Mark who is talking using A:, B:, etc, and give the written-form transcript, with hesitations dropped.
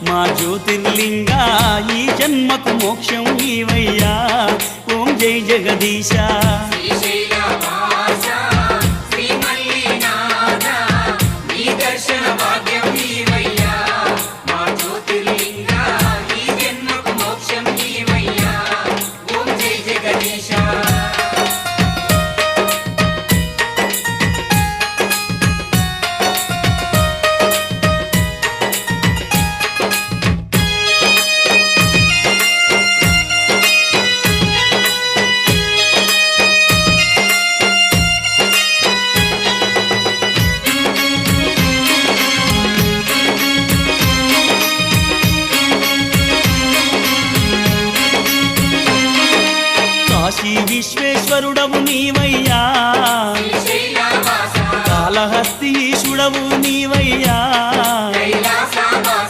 A: మా జ్యోతిర్లింగా ఈ జన్మకు మోక్షం నీవయ్యా. ఓం జై జగదీశ. కాశీ విశ్వేశ్వరుడవు నీవయ్యా, కాళహస్తీశుడవు నీవయ్యా.